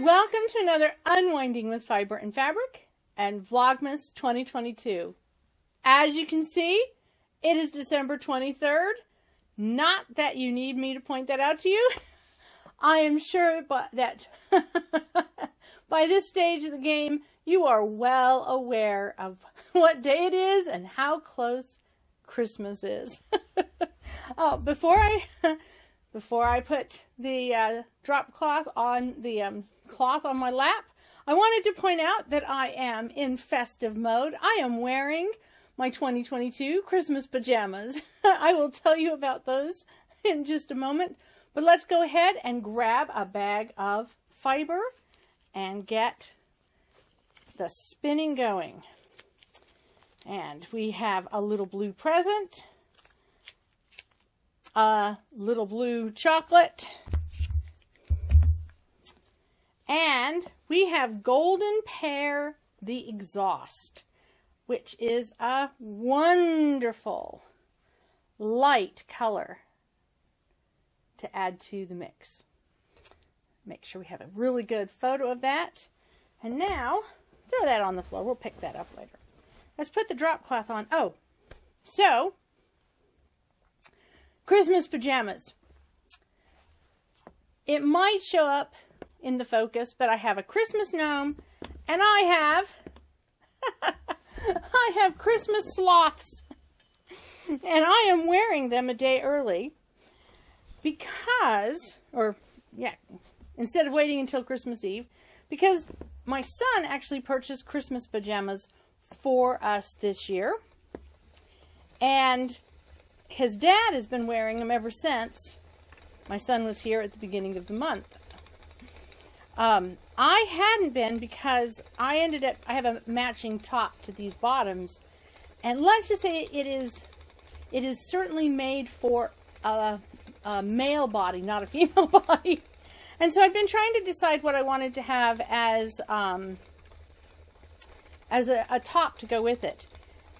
Welcome to another Unwinding with Fiber and Fabric and Vlogmas 2022. As you can see, it is December 23rd. Not that you need me to point that out to you. I am sure that by this stage of the game, you are well aware of what day it is and how close Christmas is. Oh, before I put the drop cloth on the cloth on my lap, I wanted to point out that I am in festive mode. I am wearing my 2022 Christmas pajamas. I will tell you about those in just a moment. But let's go ahead and grab a bag of fiber and get the spinning going. And we have a little blue present, a little blue chocolate, and we have Golden Pear the Exhaust, which is a wonderful light color to add to the mix. Make sure we have a really good photo of that. And now, throw that on the floor. We'll pick that up later. Let's put the drop cloth on. Oh, so, Christmas pajamas. It might show up in the focus, but I have a Christmas gnome, and I have Christmas sloths, and I am wearing them a day early because, instead of waiting until Christmas Eve, because my son actually purchased Christmas pajamas for us this year, and his dad has been wearing them ever since my son was here at the beginning of the month. I hadn't been because I have a matching top to these bottoms, and let's just say it is certainly made for a male body, not a female body. And so I've been trying to decide what I wanted to have as a top to go with it.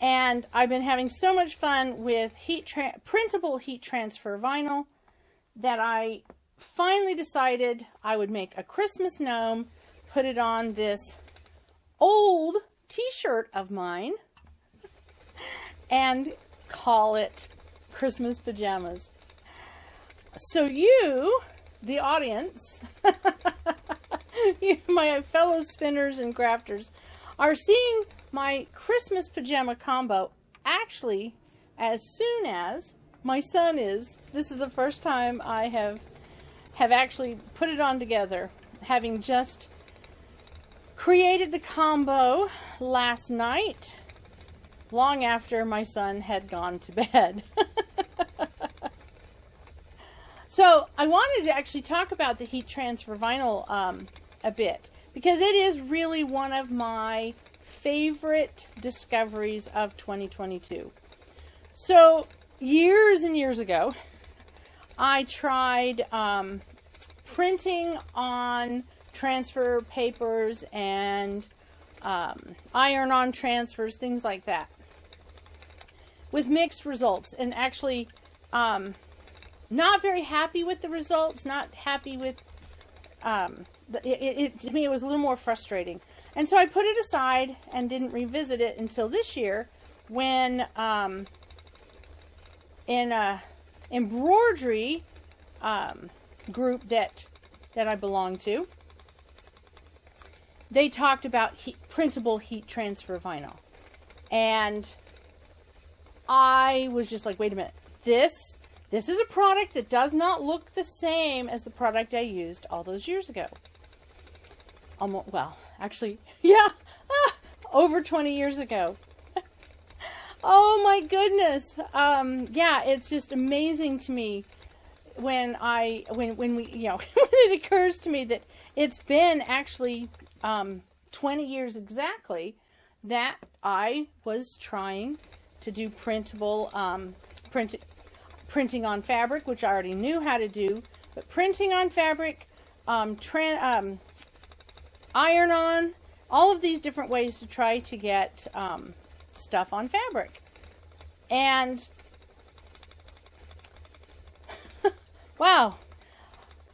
And I've been having so much fun with printable heat transfer vinyl that I finally decided I would make a Christmas gnome, put it on this old t-shirt of mine, and call it Christmas pajamas. So you, the audience, you, my fellow spinners and crafters, are seeing my Christmas pajama combo actually as soon as my son is. This is the first time I have actually put it on together, having just created the combo last night, long after my son had gone to bed. So I wanted to actually talk about the heat transfer vinyl a bit, because it is really one of my favorite discoveries of 2022. So years and years ago, I tried printing on transfer papers and iron-on transfers, things like that, with mixed results, and actually not very happy with the results, not happy with, to me it was a little more frustrating. And so I put it aside and didn't revisit it until this year when in a embroidery group that I belong to, they talked about printable heat transfer vinyl. And I was just like, wait a minute, this is a product that does not look the same as the product I used all those years ago. Well, actually, yeah, over 20 years ago. Oh my goodness. Yeah, it's just amazing to me when we, when it occurs to me that it's been actually 20 years exactly that I was trying to do printable, printing on fabric, which I already knew how to do, but printing on fabric, iron on, all of these different ways to try to get stuff on fabric. And wow,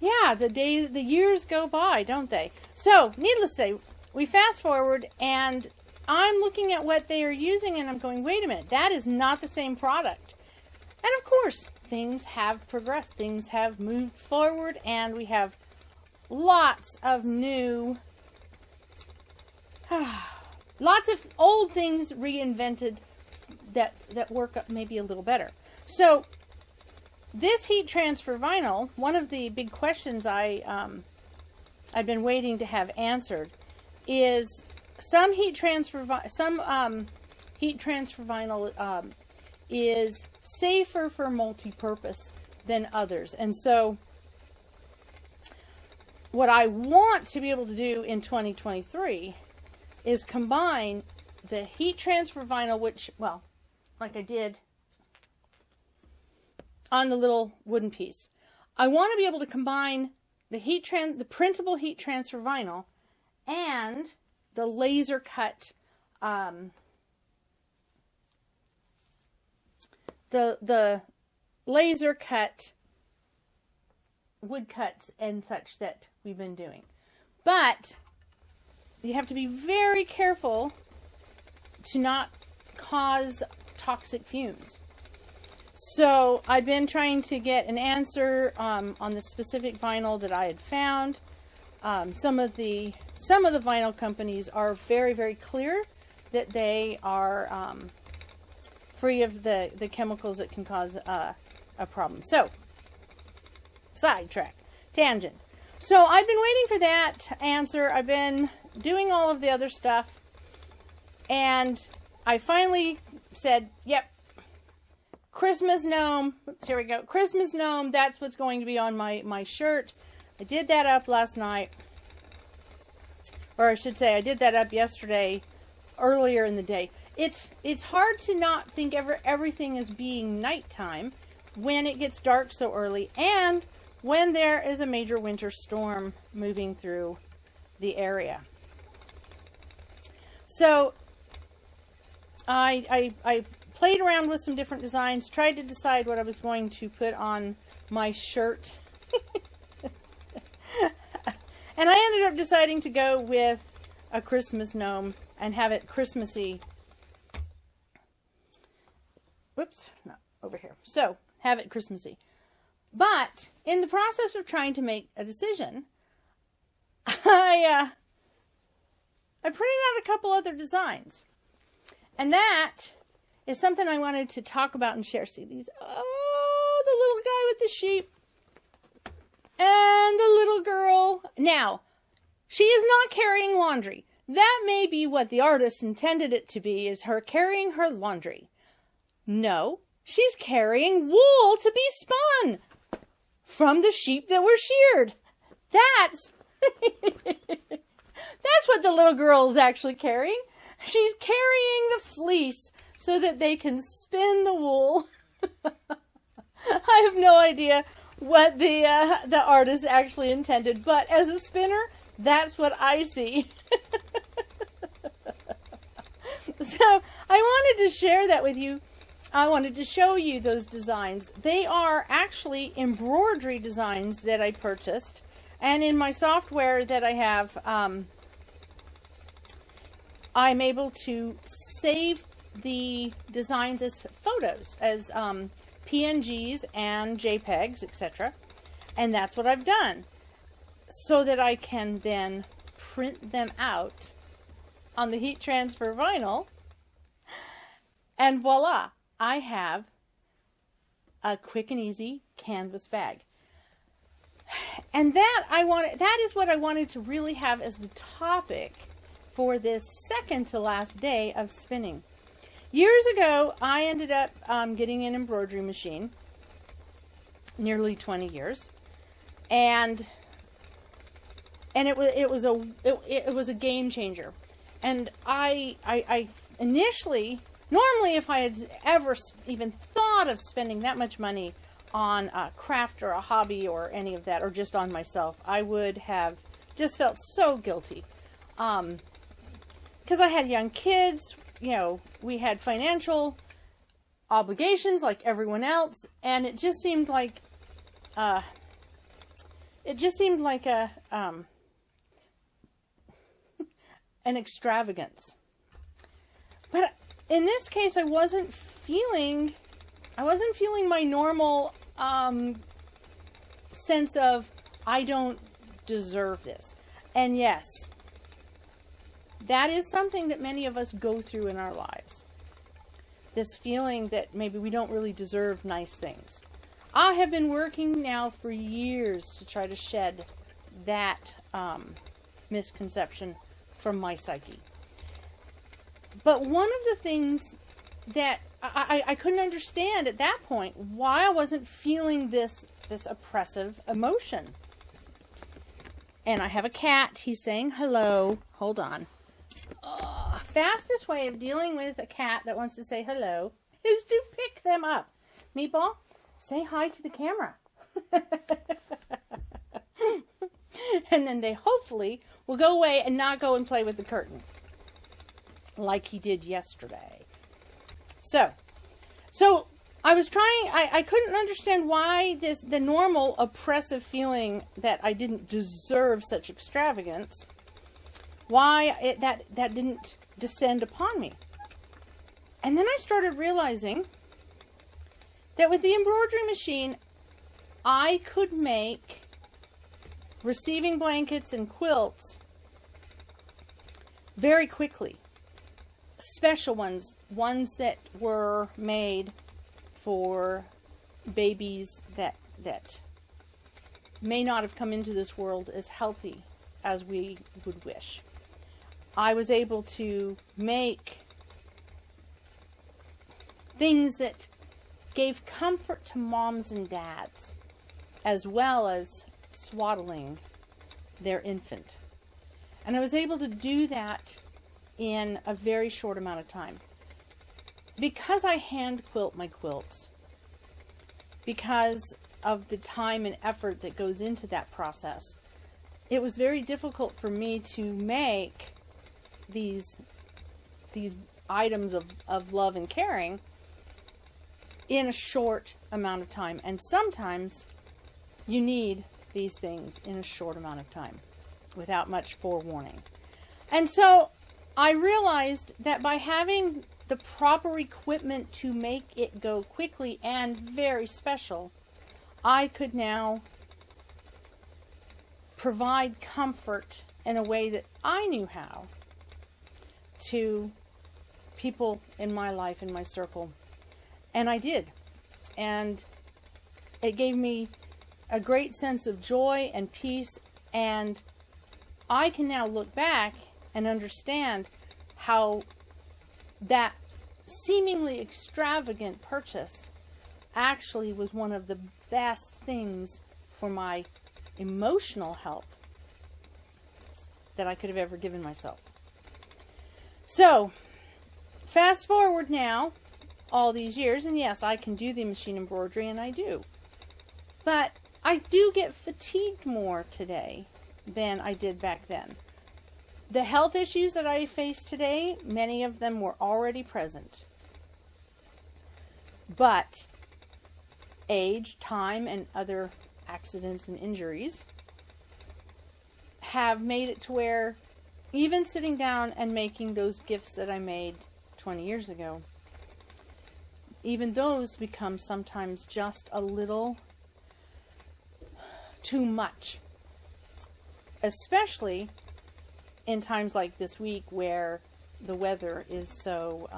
yeah, the years go by, don't they? So, needless to say, we fast forward, and I'm looking at what they are using, and I'm going, wait a minute, that is not the same product. And of course, things have progressed. Things have moved forward, and we have lots of new, lots of old things reinvented that work maybe a little better. So, this heat transfer vinyl, one of the big questions I've been waiting to have answered is some heat transfer vinyl is safer for multi-purpose than others. And so what I want to be able to do in 2023 is combine the heat transfer vinyl, which, well, like I did on the little wooden piece. I want to be able to combine the printable heat transfer vinyl and the laser cut, the laser cut wood cuts and such that we've been doing. But you have to be very careful to not cause toxic fumes. So I've been trying to get an answer on the specific vinyl that I had found. Some of the vinyl companies are very, very clear that they are free of the chemicals that can cause a problem. So, sidetrack, tangent. So I've been waiting for that answer. I've been doing all of the other stuff, and I finally said, yep, Christmas gnome. Oops, here we go. Christmas gnome, that's what's going to be on my shirt. I did that up last night. Or I should say, I did that up yesterday, earlier in the day. It's hard to not think everything is being nighttime when it gets dark so early, and when there is a major winter storm moving through the area. So I played around with some different designs, tried to decide what I was going to put on my shirt. And I ended up deciding to go with a Christmas gnome and have it Christmassy. Whoops, not over here. So, have it Christmassy. But, in the process of trying to make a decision, I printed out a couple other designs. And that is something I wanted to talk about and share. See these? Oh, the little guy with the sheep. And the little girl. Now, she is not carrying laundry. That may be what the artist intended it to be, is her carrying her laundry. No, she's carrying wool to be spun from the sheep that were sheared. That's what the little girl is actually carrying. She's carrying the fleece so that they can spin the wool. I have no idea what the artist actually intended, but as a spinner, that's what I see. So I wanted to share that with you. I wanted to show you those designs. They are actually embroidery designs that I purchased, and in my software that I have, I'm able to save the designs as photos, as PNGs and JPEGs, etc. And that's what I've done, so that I can then print them out on the heat transfer vinyl, and voila, I have a quick and easy canvas bag. And that is what I wanted to really have as the topic for this second to last day of spinning. Years ago, I ended up getting an embroidery machine, nearly 20 years, and it was a game changer. And I initially, normally if I had ever even thought of spending that much money on a craft or a hobby or any of that, or just on myself, I would have just felt so guilty. Because I had young kids, you know, we had financial obligations like everyone else, and it just seemed like an extravagance. But in this case, I wasn't feeling my normal sense of, I don't deserve this. And yes, that is something that many of us go through in our lives. This feeling that maybe we don't really deserve nice things. I have been working now for years to try to shed that misconception from my psyche. But one of the things that I couldn't understand at that point, why I wasn't feeling this oppressive emotion. And I have a cat. He's saying hello. Hold on. Fastest way of dealing with a cat that wants to say hello is to pick them up. Meatball, say hi to the camera. And then they hopefully will go away and not go and play with the curtain like he did yesterday. So I was trying, I couldn't understand why the normal oppressive feeling that I didn't deserve such extravagance, why that didn't descend upon me. And then I started realizing that with the embroidery machine, I could make receiving blankets and quilts very quickly. Special ones that were made for babies that may not have come into this world as healthy as we would wish. I was able to make things that gave comfort to moms and dads, as well as swaddling their infant. And I was able to do that in a very short amount of time. Because I hand quilt my quilts, because of the time and effort that goes into that process, it was very difficult for me to make these items of love and caring in a short amount of time. And sometimes you need these things in a short amount of time without much forewarning. And so I realized that by having the proper equipment to make it go quickly and very special, I could now provide comfort in a way that I knew how to people in my life, in my circle. And I did. And it gave me a great sense of joy and peace. And I can now look back and understand how that seemingly extravagant purchase actually was one of the best things for my emotional health that I could have ever given myself. So, fast forward now, all these years, and yes, I can do the machine embroidery, and I do. But I do get fatigued more today than I did back then. The health issues that I face today, many of them were already present. But age, time, and other accidents and injuries have made it to where even sitting down and making those gifts that I made 20 years ago, even those become sometimes just a little too much. Especially in times like this week where the weather is so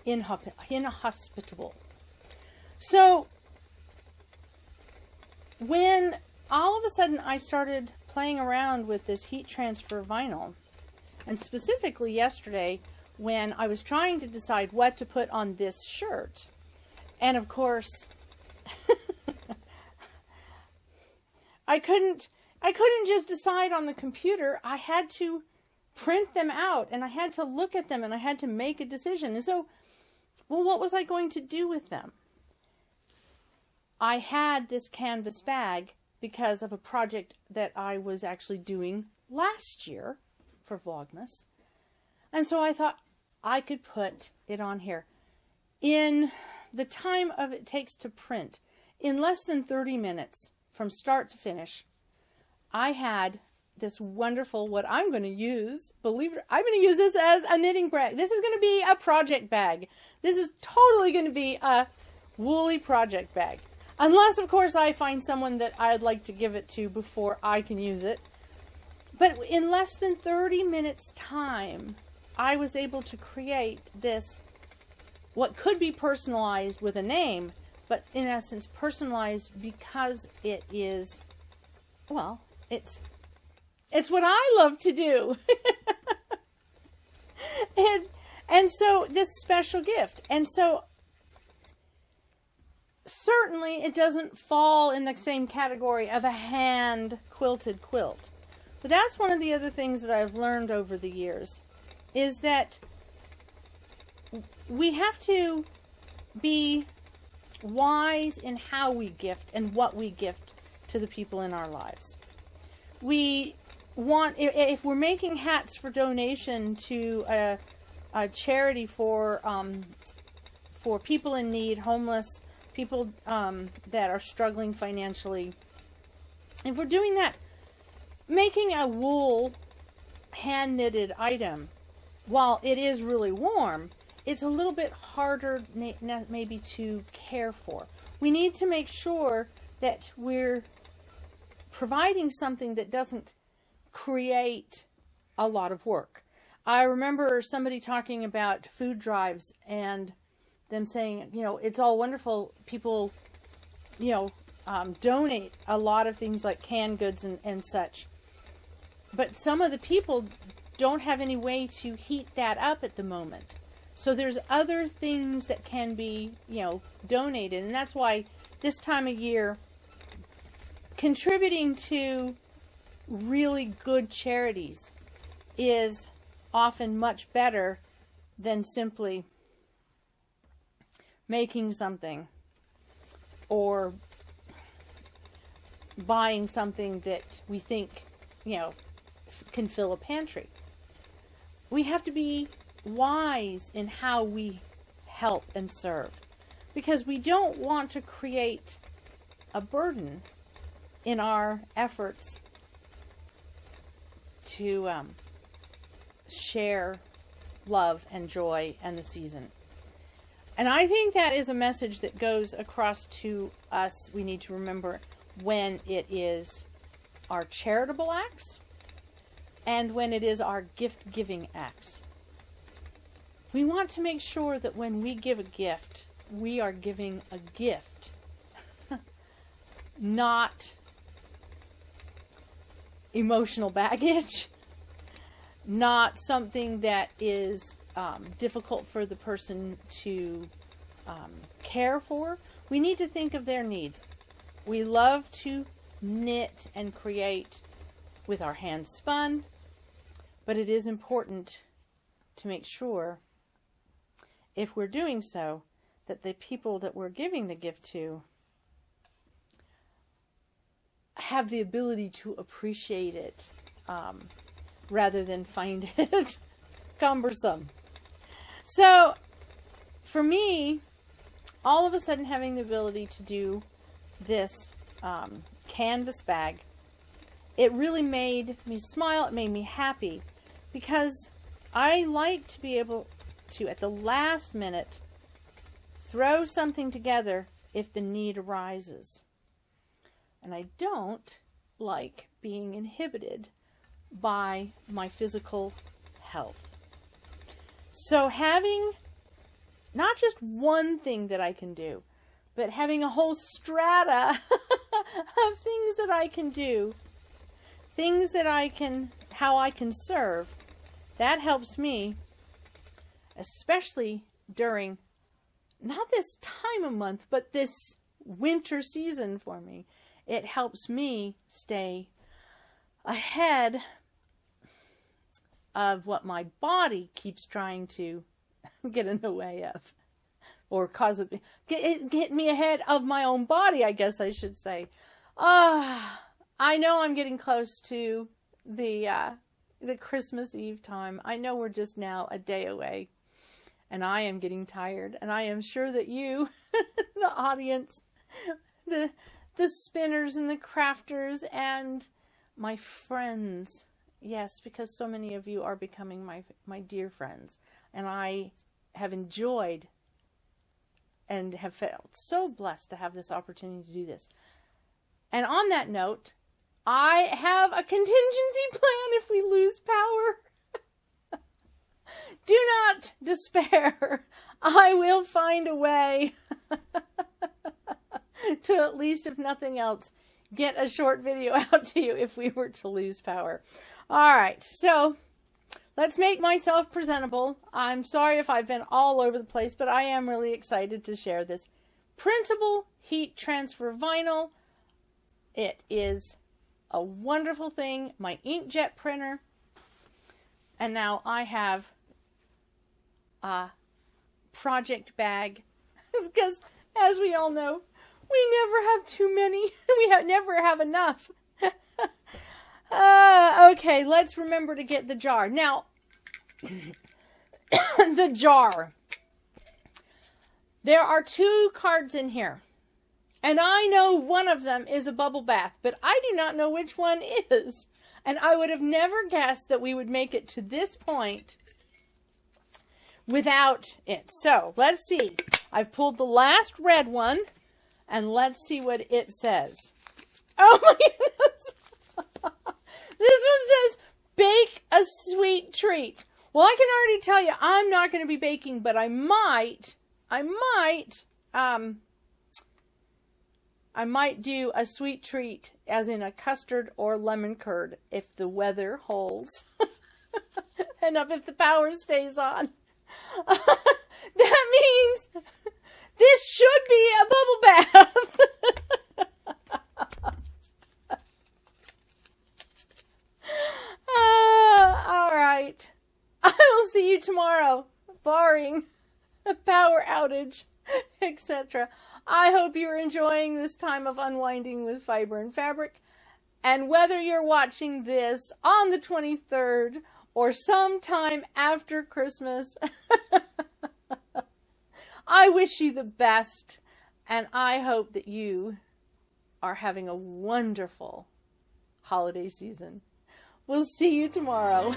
inhospitable. So when all of a sudden I started playing around with this heat transfer vinyl, and specifically yesterday when I was trying to decide what to put on this shirt, and of course I couldn't just decide on the computer. I had to print them out, and I had to look at them, and I had to make a decision. And so, well, what was I going to do with them? I had this canvas bag because of a project that I was actually doing last year for Vlogmas. And so I thought I could put it on here. In the time of it takes to print, in less than 30 minutes from start to finish, I had this wonderful, what I'm going to use, believe it, I'm going to use this as a knitting bag. This is going to be a project bag. This is totally going to be a woolly project bag. Unless, of course, I find someone that I'd like to give it to before I can use it. But in less than 30 minutes time, I was able to create this, what could be personalized with a name, but in essence personalized because it is, well, it's what I love to do. and so this special gift. And so certainly it doesn't fall in the same category of a hand quilted quilt. But that's one of the other things that I've learned over the years, is that we have to be wise in how we gift and what we gift to the people in our lives. We want, if we're making hats for donation to a charity for people in need, homeless people that are struggling financially, if we're doing that, making a wool hand knitted item, while it is really warm, it's a little bit harder maybe to care for. We need to make sure that we're providing something that doesn't create a lot of work. I remember somebody talking about food drives and them saying, you know, it's all wonderful. People, you know, donate a lot of things like canned goods and such. But some of the people don't have any way to heat that up at the moment. So there's other things that can be, you know, donated. And that's why this time of year, contributing to really good charities is often much better than simply making something or buying something that we think, you know, can fill a pantry. We have to be wise in how we help and serve, because we don't want to create a burden in our efforts to share love and joy and the season. And I think that is a message that goes across to us. We need to remember when it is our charitable acts and when it is our gift-giving acts. We want to make sure that when we give a gift, we are giving a gift, not emotional baggage, not something that is difficult for the person to care for. We need to think of their needs. We love to knit and create with our hands spun, but it is important to make sure, if we're doing so, that the people that we're giving the gift to have the ability to appreciate it rather than find it cumbersome. So, for me, all of a sudden having the ability to do this canvas bag, it really made me smile. It made me happy, because I like to be able to, at the last minute, throw something together if the need arises. And I don't like being inhibited by my physical health. So having not just one thing that I can do, but having a whole strata of things that I can do, things that I can, how I can serve, that helps me, especially during not this time of month, but this winter season for me. It helps me stay ahead of what my body keeps trying to get in the way of, or cause it, get me ahead of my own body, I guess I should say. I know I'm getting close to the Christmas Eve time. I know we're just now a day away, and I am getting tired, and I am sure that you, the audience, the spinners and the crafters and my friends. Yes, because so many of you are becoming my dear friends. And I have enjoyed and have felt so blessed to have this opportunity to do this. And on that note, I have a contingency plan if we lose power. Do not despair. I will find a way to, at least if nothing else, get a short video out to you if we were to lose power. All right, so let's make myself presentable. I'm sorry if I've been all over the place, but I am really excited to share this printable heat transfer vinyl. It is a wonderful thing. My inkjet printer. And now I have a project bag. Because, as we all know, we never have too many. We never have enough. Okay, let's remember to get the jar. Now, the jar. There are 2 cards in here. And I know one of them is a bubble bath, but I do not know which one is. And I would have never guessed that we would make it to this point without it. So, let's see. I've pulled the last red one, and let's see what it says. Oh my goodness! This one says, bake a sweet treat. Well, I can already tell you, I'm not going to be baking, but I might do a sweet treat, as in a custard or lemon curd, if the weather holds. And if the power stays on. That means this should be a bubble bath. All right. I will see you tomorrow, barring a power outage, etc. I hope you're enjoying this time of unwinding with fiber and fabric. And whether you're watching this on the 23rd or sometime after Christmas, I wish you the best. And I hope that you are having a wonderful holiday season. We'll see you tomorrow.